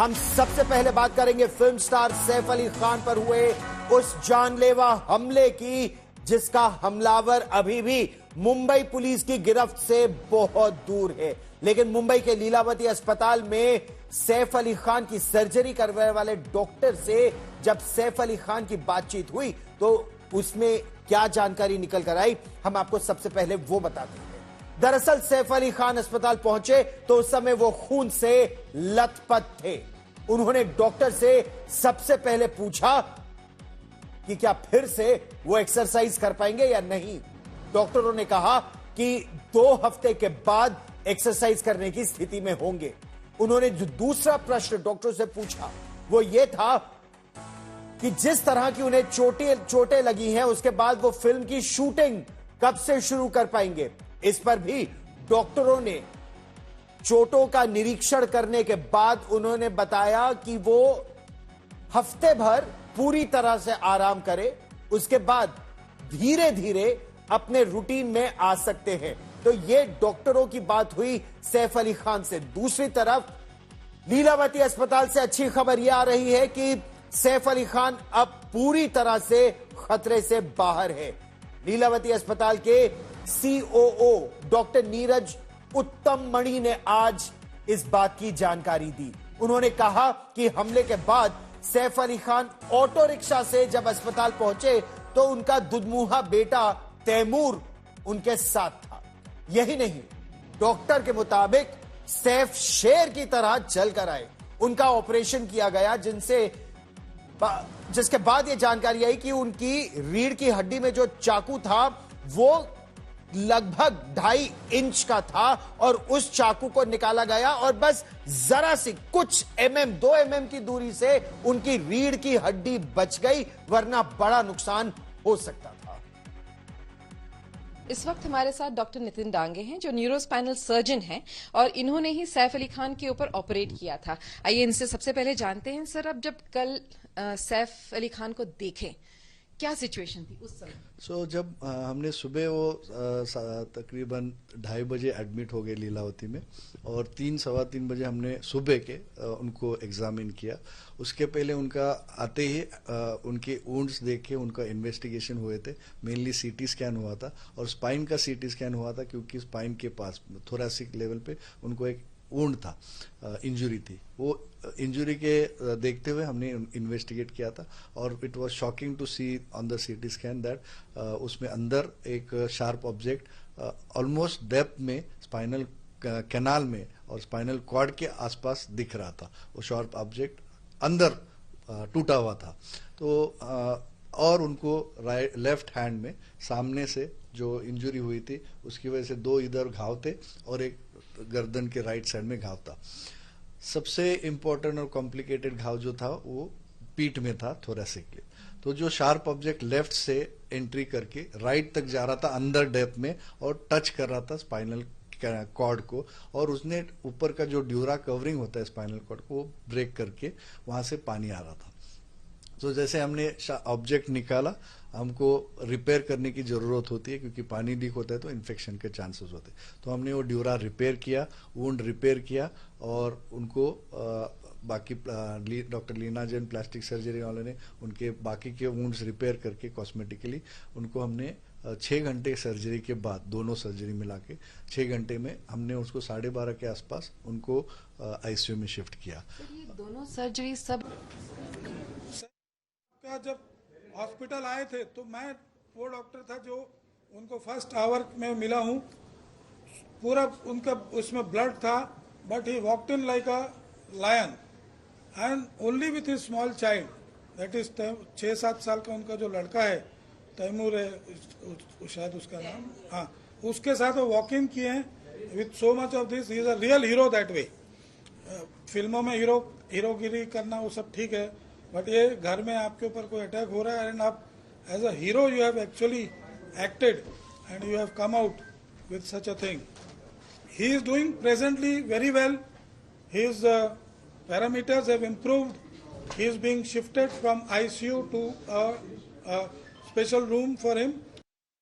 हम सबसे पहले बात करेंगे फिल्म स्टार सैफ अली खान पर हुए उस जानलेवा हमले की, जिसका हमलावर अभी भी मुंबई पुलिस की गिरफ्त से बहुत दूर है। लेकिन मुंबई के लीलावती अस्पताल में सैफ अली खान की सर्जरी करने वाले डॉक्टर से जब सैफ अली खान की बातचीत हुई तो उसमें क्या जानकारी निकल कर आई, हम आपको सबसे पहले वो बताते हैं। दरअसल सैफ अली खान अस्पताल पहुंचे तो उस समय वो खून से लथपथ थे। उन्होंने डॉक्टर से सबसे पहले पूछा कि क्या फिर से वो एक्सरसाइज कर पाएंगे या नहीं। डॉक्टरों ने कहा कि 2 हफ्ते के बाद एक्सरसाइज करने की स्थिति में होंगे। उन्होंने जो दूसरा प्रश्न डॉक्टर से पूछा वो ये था कि जिस तरह की उन्हें चोटें लगी हैं उसके बाद वो फिल्म की शूटिंग कब से शुरू कर पाएंगे। इस पर भी डॉक्टरों ने चोटों का निरीक्षण करने के बाद उन्होंने बताया कि वो हफ्ते भर पूरी तरह से आराम करें, उसके बाद धीरे धीरे अपने रूटीन में आ सकते हैं। तो ये डॉक्टरों की बात हुई सैफ अली खान से। दूसरी तरफ लीलावती अस्पताल से अच्छी खबर यह आ रही है कि सैफ अली खान अब पूरी तरह से खतरे से बाहर है। लीलावती अस्पताल के सीओओ डॉक्टर नीरज उत्तम मणि ने आज इस बात की जानकारी दी। उन्होंने कहा कि हमले के बाद सैफ अली खान ऑटो रिक्शा से जब अस्पताल पहुंचे तो उनका दुधमुहा बेटा तैमूर उनके साथ था। यही नहीं, डॉक्टर के मुताबिक सैफ शेर की तरह चल कर आए। उनका ऑपरेशन किया गया जिसके बाद यह जानकारी आई कि उनकी रीढ़ की हड्डी में जो चाकू था वो लगभग 2.5 इंच का था और उस चाकू को निकाला गया और बस जरा सी कुछ 2 mm की दूरी से उनकी रीढ़ की हड्डी बच गई, वरना बड़ा नुकसान हो सकता था। इस वक्त हमारे साथ डॉक्टर नितिन डांगे हैं जो न्यूरोस्पाइनल सर्जन हैं और इन्होंने ही सैफ अली खान के ऊपर ऑपरेट किया था। आइए इनसे सबसे पहले जानते हैं, सर अब जब कल सैफ अली खान को देखें क्या सिचुएशन थी उस समय? जब हमने सुबह वो तकरीबन 2:30 बजे एडमिट हो गए लीलावती में और 3-3:15 बजे हमने सुबह के उनको एग्जामिन किया। उसके पहले उनका आते ही उनके वुंड्स देख के उनका इन्वेस्टिगेशन हुए थे। मेनली सीटी स्कैन हुआ था और स्पाइन का सीटी स्कैन हुआ था क्योंकि स्पाइन के पास थोरेसिक लेवल पे उनको एक वुंड था, इंजुरी थी। वो इंजुरी के देखते हुए हमने इन्वेस्टिगेट किया था और it was shocking to see on the CT scan that उसमें अंदर एक शार्प ऑब्जेक्ट ऑलमोस्ट डेप्थ में स्पाइनल कैनाल में और स्पाइनल कॉर्ड के आसपास दिख रहा था। वो शार्प ऑब्जेक्ट अंदर टूटा हुआ था। तो और उनको लेफ्ट हैंड में सामने से जो इंजुरी हुई थी उसकी वजह से 2 इधर घाव थे और एक गर्दन के राइट साइड में घाव था। सबसे इंपॉर्टेंट और कॉम्प्लिकेटेड घाव जो था वो पीठ में था, थोरेसिक। तो जो शार्प ऑब्जेक्ट लेफ्ट से एंट्री करके राइट तक जा रहा था अंदर डेप्थ में और टच कर रहा था स्पाइनल कॉर्ड को और उसने ऊपर का जो ड्यूरा कवरिंग होता है स्पाइनल कॉर्ड को वो ब्रेक करके वहां से पानी आ रहा था। तो जैसे हमने ऑब्जेक्ट निकाला, हमको रिपेयर करने की जरूरत होती है क्योंकि पानी लीक होता है तो इन्फेक्शन के चांसेस होते हैं। तो हमने वो ड्यूरा रिपेयर किया, वुंड रिपेयर किया और उनको बाकी doctor Leena Jain plastic surgery वाले ने उनके बाकी के वुंड्स रिपेयर करके कॉस्मेटिकली उनको हमने 6 घंटे सर्जरी के बाद, दोनों सर्जरी मिला के 6 घंटे में हमने उसको 12:30 के आसपास उनको आईसीयू में शिफ्ट किया। ये दोनों सर्जरी सब जब हॉस्पिटल आए थे तो मैं वो डॉक्टर था जो उनको फर्स्ट आवर में मिला हूँ। पूरा उनका उसमें ब्लड था, but he walked in like a lion and only with his small child, that is 6-7 साल का उनका जो लड़का है, तैमूर है शायद उसका नाम, हाँ, उसके साथ वो वॉक इन किए हैं with so much of this. He is a real hero that way. फिल्मों में हीरोगिरी करना वो सब ठीक है, बट ये घर में आपके ऊपर कोई अटैक हो रहा है एंड आप as a hero you have actually acted and you have come out with such a thing. He is doing presently very well. His parameters have improved. He is being shifted from ICU to a special room for him